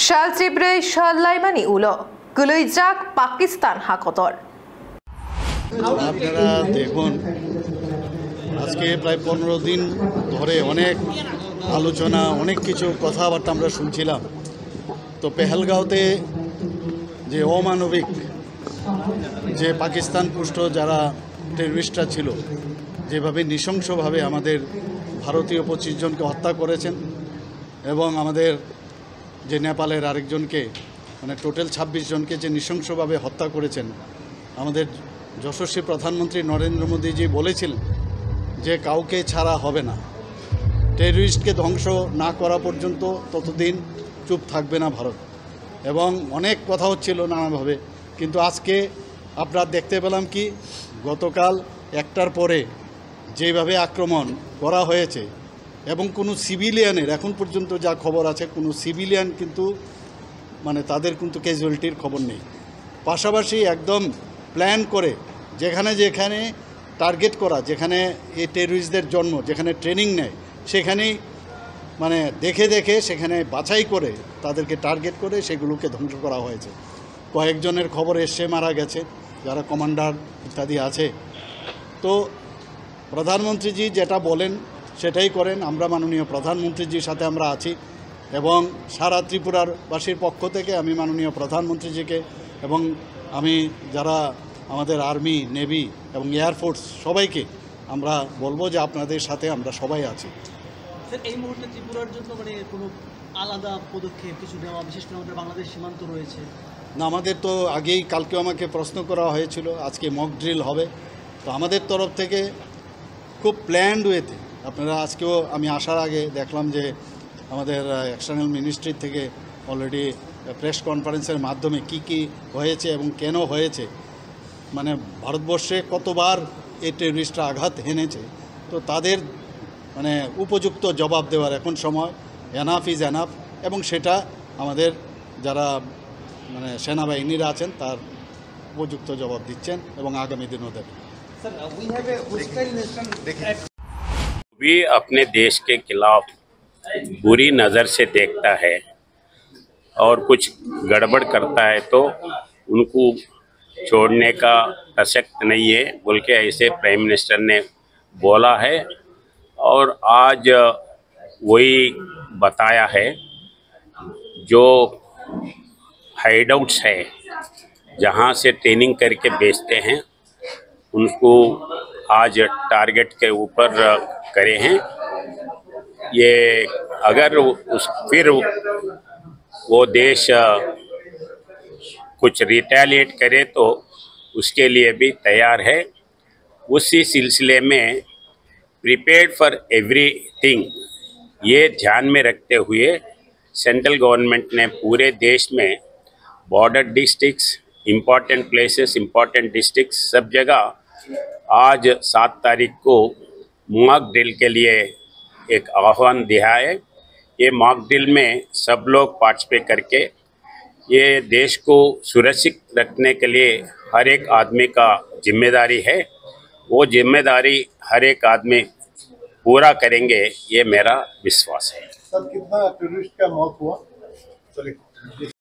শালচিবরে শাল্লাইমানি উলো গুলইজাক পাকিস্তান হাকতর। আপনারা দেখুন, আজকে প্রায় 15 দিন ধরে অনেক আলোচনা, অনেক কিছু কথাবার্তা আমরা শুনছিলাম। তো পেহেলগাঁওতে যে অমানবিক যে পাকিস্তান পুষ্ট যারা টেররিস্টরা ছিল, যেভাবে নৃশংসভাবে আমাদের ভারতীয় 25 জনকে হত্যা করেছেন এবং আমাদের যে নেপালের আরেকজনকে মানে টোটাল 26 জনকে যে নৃশংসভাবে হত্যা করেছেন, আমাদের যশস্বী প্রধানমন্ত্রী নরেন্দ্র মোদীজি বলেছিলেন যে কাউকে ছাড়া হবে না, টেররিস্টকে ধ্বংস না করা পর্যন্ত ততদিন চুপ থাকবে না ভারত। এবং অনেক কথা হচ্ছিল নানাভাবে, কিন্তু আজকে আপনারা দেখতে পেলাম কি গতকাল 1টার পরে যেভাবে আক্রমণ করা হয়েছে এবং কোনো সিভিলিয়ানের এখন পর্যন্ত যা খবর আছে কোনো সিভিলিয়ান কিন্তু মানে তাদের কিন্তু ক্যাজুয়ালিটির খবর নেই। পাশাপাশি একদম প্ল্যান করে যেখানে যেখানে টার্গেট করা, যেখানে এই টেররিস্টদের জন্ম, যেখানে ট্রেনিং নেয়, সেখানেই মানে দেখে দেখে সেখানে বাছাই করে তাদেরকে টার্গেট করে সেগুলোকে ধ্বংস করা হয়েছে। কয়েকজনের খবর এসে মারা গেছে, যারা কমান্ডার ইত্যাদি আছে। তো প্রধানমন্ত্রীজি যেটা বলেন সেটাই করেন। আমরা মাননীয় প্রধানমন্ত্রীজির সাথে আমরা আছি এবং সারা ত্রিপুরার বাসীর পক্ষ থেকে আমি মাননীয় প্রধানমন্ত্রীজিকে এবং আমি যারা আমাদের আর্মি, নেভি এবং এয়ারফোর্স সবাইকে আমরা বলবো যে আপনাদের সাথে আমরা সবাই আছি। স্যার, এই মুহূর্তে ত্রিপুরার জন্য মানে কোনো আলাদা পদক্ষেপ কিছু নেওয়া, বিশেষ করে আমাদের বাংলাদেশ সীমান্ত রয়েছে? না, আমাদের তো আগেই কালকেও আমাকে প্রশ্ন করা হয়েছিল, আজকে মক ড্রিল হবে। তো আমাদের তরফ থেকে খুব প্ল্যান্ড ওয়েতে আপনারা আজকেও আমি আসার আগে দেখলাম যে আমাদের এক্সটার্নাল মিনিস্ট্রি থেকে অলরেডি প্রেস কনফারেন্সের মাধ্যমে কি হয়েছে এবং কেন হয়েছে, মানে ভারতবর্ষে কতবার এই টেররিস্টরা আঘাত হেনেছে, তো তাদের মানে উপযুক্ত জবাব দেওয়ার এখন সময়। এনাফ ইজ এনাফ, এবং সেটা আমাদের যারা মানে সেনাবাহিনীরা আছেন তার উপযুক্ত জবাব দিচ্ছেন এবং আগামী দিনও দেবেন। भी अपने देश के खिलाफ बुरी नज़र से देखता है और कुछ गड़बड़ करता है तो उनको छोड़ने का प्रसक्त नहीं है बोल के ऐसे प्राइम मिनिस्टर ने बोला है। और आज वही बताया है, जो हाइडआउट्स है जहां से ट्रेनिंग करके बेचते हैं उनको आज टारगेट के ऊपर करे हैं। ये अगर फिर वो देश कुछ रिटेलिएट करे तो उसके लिए भी तैयार है। उसी सिलसिले में प्रिपेयर्ड फॉर एवरीथिंग ये ध्यान में रखते हुए सेंट्रल गवर्नमेंट ने पूरे देश में border districts, important places, important districts सब जगह आज 7 तारीख को मॉक ड्रिल के लिए एक आह्वान दिया है। ये मॉक ड्रिल में सब लोग पार्टिसिपेट करके ये देश को सुरक्षित रखने के लिए हर एक आदमी का जिम्मेदारी है। वो जिम्मेदारी हर एक आदमी पूरा करेंगे, ये मेरा विश्वास है। सर, कितना टूरिस्ट का मौत हुआ?